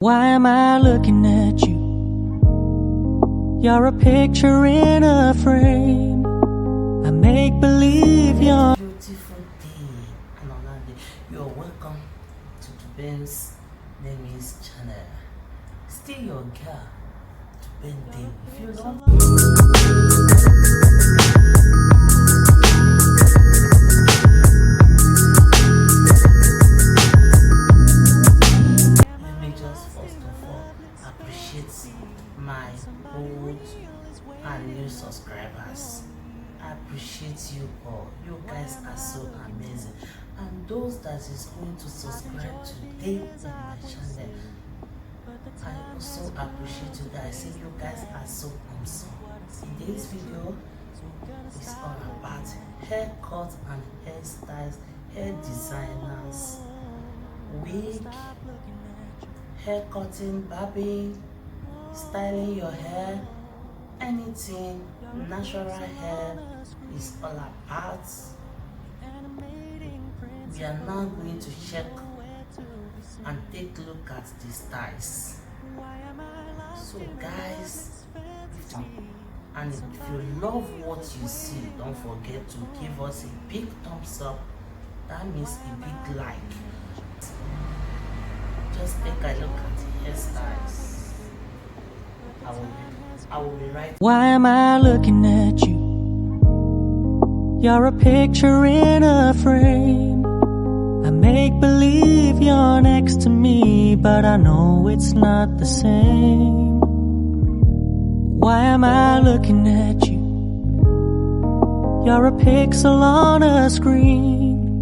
Why am I looking at you? You're a picture in a frame. I make believe you're beautiful day, another day. You're welcome to Ben's Name's channel. Stay your girl to Ben Day. If you love my old and new subscribers. I appreciate you all. You guys are so amazing. And those that is going to subscribe today on my channel, I also appreciate you guys. See, you guys are so awesome. Today's video is all about haircuts and hairstyles, hair designers, wig, hair cutting, barbing, styling your hair, anything natural hair is all about. We are now going to check and take a look at the styles. So guys, and if you love what you see, don't forget to give us a big thumbs up. That means a big like. Just take a look at the hairstyles. I will be right. Why am I looking at you? You're a picture in a frame. I make believe you're next to me, but I know it's not the same. Why am I looking at you? You're a pixel on a screen.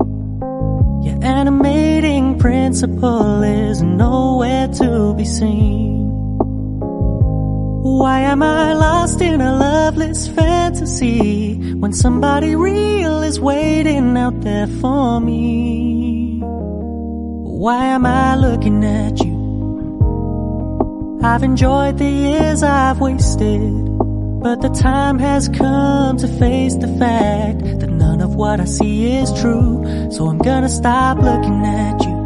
Your animating principle is nowhere to be seen. Why am I lost in a loveless fantasy when somebody real is waiting out there for me? Why am I looking at you? I've enjoyed the years I've wasted, but the time has come to face the fact that none of what I see is true. So I'm gonna stop looking at you.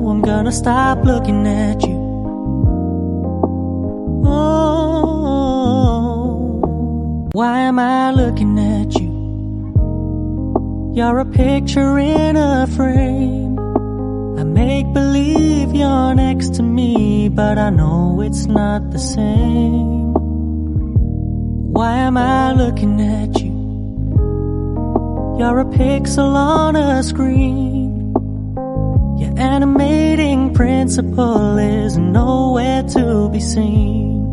I'm gonna stop looking at you. Oh, why am I looking at you? You're a picture in a frame. I make believe you're next to me, but I know it's not the same. Why am I looking at you? You're a pixel on a screen. Your animating principle is nowhere to be seen.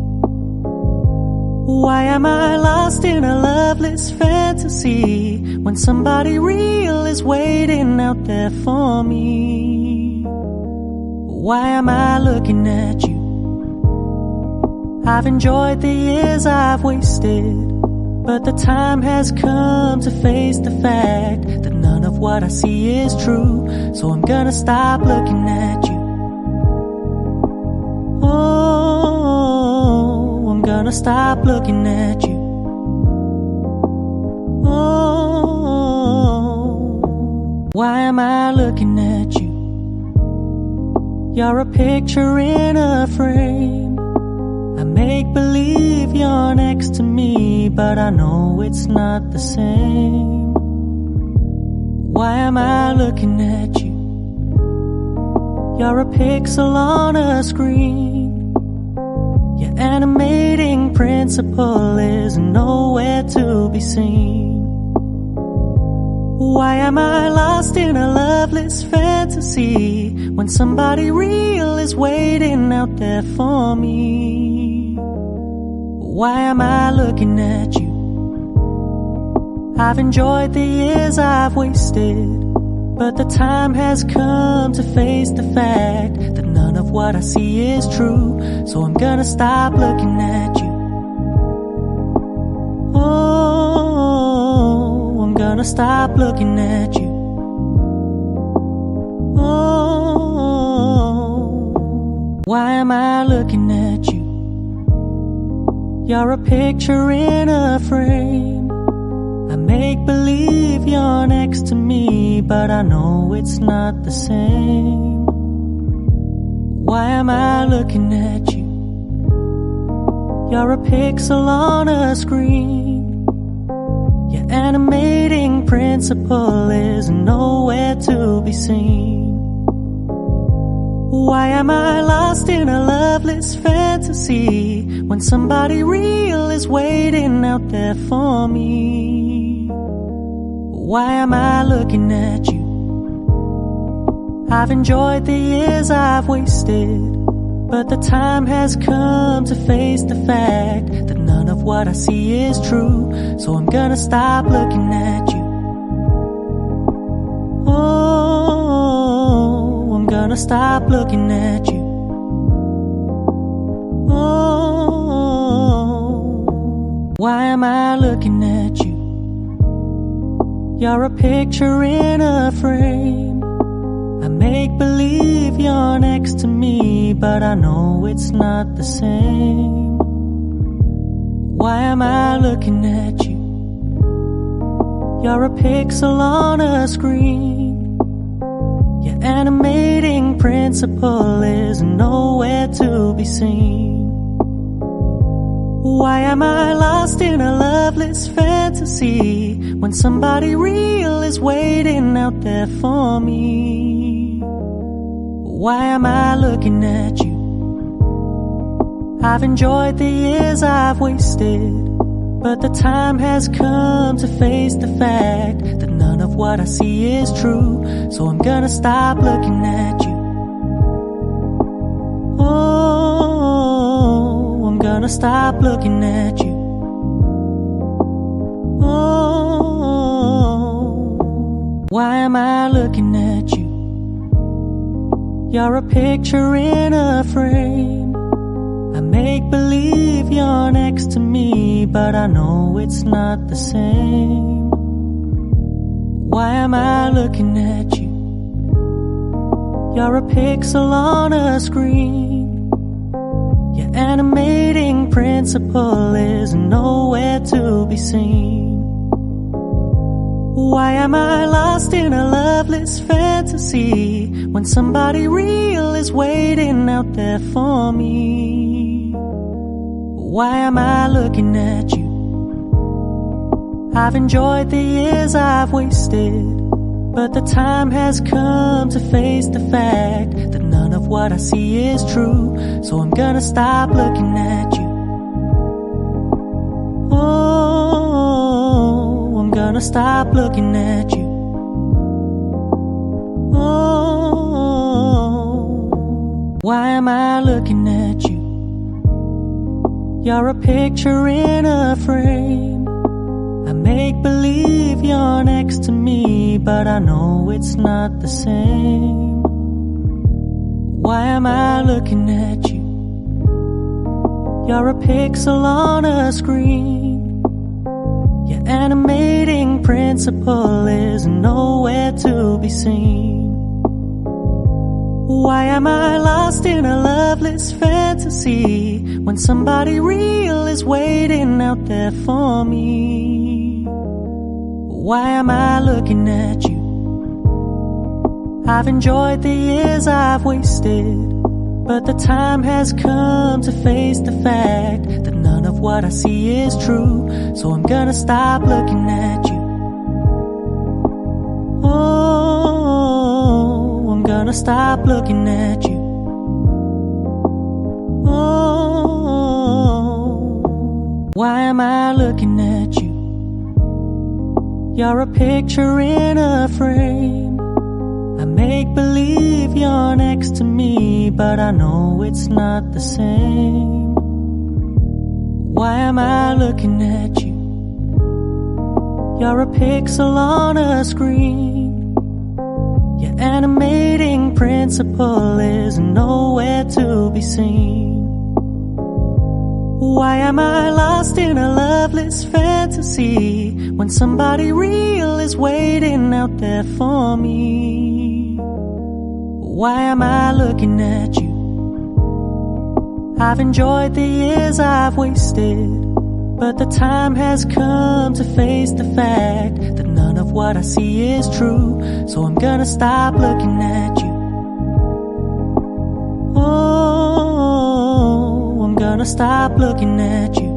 Why am I lost in a loveless fantasy when somebody real is waiting out there for me? Why am I looking at you? I've enjoyed the years I've wasted, but the time has come to face the fact that none of what I see is true. So I'm gonna stop looking at you. Oh, I'm gonna stop looking at you. Oh, why am I looking at you? You're a picture in a frame. I make believe you're next to me, but I know it's not the same. Why am I looking at you? You're a pixel on a screen. Your animating principle is nowhere to be seen. Why am I lost in a loveless fantasy when somebody real is waiting out there for me? Why am I looking at you? I've enjoyed the years I've wasted, but the time has come to face the fact that none of what I see is true. So I'm gonna stop looking at you. Oh, I'm gonna stop looking at you. Oh, why am I looking at you? You're a picture in a frame. I make believe you're next to me, but I know it's not the same. Why am I looking at you? You're a pixel on a screen. Your animating principle is nowhere to be seen. Why am I lost in a loveless fantasy when somebody real is waiting out there for me? Why am I looking at you? I've enjoyed the years I've wasted, but the time has come to face the fact that none of what I see is true. So I'm gonna stop looking at you. Oh, I'm gonna stop looking at you. Oh, why am I looking at you? You're a picture in a frame. I make believe you're next to me, but I know it's not the same. Why am I looking at you? You're a pixel on a screen. Your animating principle is nowhere to be seen. Why am I lost in a loveless fantasy when somebody real is waiting out there for me? Why am I looking at you? I've enjoyed the years I've wasted, but the time has come to face the fact that none of what I see is true. So I'm gonna stop looking at you. Oh, I'm gonna stop looking at you. Oh, why am I looking at you? You're a picture in a frame. I make believe you're next to me, but I know it's not the same. Why am I looking at you? You're a pixel on a screen. Your animating principle is nowhere to be seen. Why am I lost in a loveless fantasy when somebody real is waiting out there for me? Why am I looking at you? I've enjoyed the years I've wasted, but the time has come to face the fact that none of what I see is true. So I'm gonna stop looking at you. Oh, I'm gonna stop looking at you. Oh, why am I looking at you? You're a picture in a frame. I make believe you're next to me, but I know it's not the same. Why am I looking at you? You're a pixel on a screen. Your animating principle is nowhere to be seen. Why am I lost in a loveless fantasy when somebody real is waiting out there for me? Why am I looking at you? I've enjoyed the years I've wasted, but the time has come to face the fact that none of what I see is true. So I'm gonna stop looking at you. Oh, I'm gonna stop looking at you. Oh, why am I looking at you? You're a picture in a frame. I make believe you're next to me, but I know it's not the same. Why am I looking at you? You're a pixel on a screen. Your animating principle is nowhere to be seen. Why am I lost in a loveless fantasy when somebody real is waiting out there for me? Why am I looking at you? I've enjoyed the years I've wasted, But the time has come to face the fact that none of what I see is true. So I'm gonna stop looking at you. Oh, I'm gonna stop looking at you.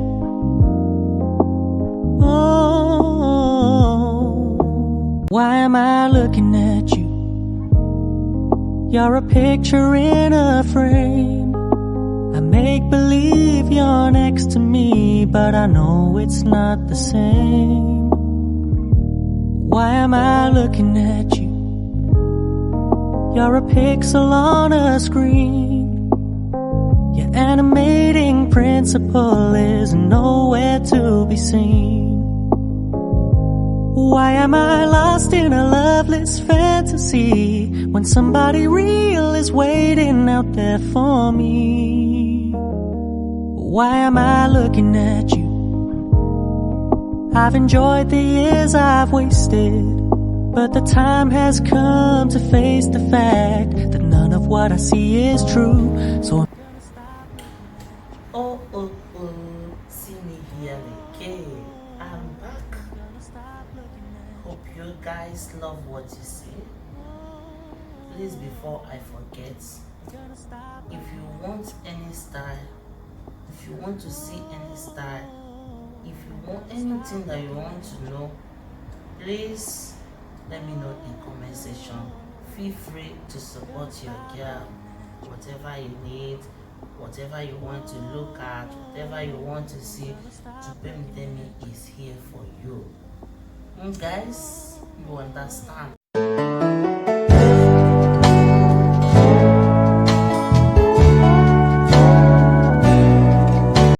Oh, why am I looking at you? You're a picture in a frame. I make believe you're next to me, but I know it's not the same. Why am I looking at you? You're a pixel on a screen. Your animating principle is nowhere to be seen. Why am I lost in a loveless fantasy when somebody real is waiting out there for me? Why am I looking at you? I've enjoyed the years I've wasted, but the time has come to face the fact that none of what I see is true. So Oh, see me here again. I'm back. Hope you guys love what you see. Please, before I forget, if you want any style, if you want to see any style, if you want anything that you want to know, please let me know in comment section. Feel free to support your girl. Whatever you need, whatever you want to look at, whatever you want to see, Tupem Demi is here for you. Guys, you understand.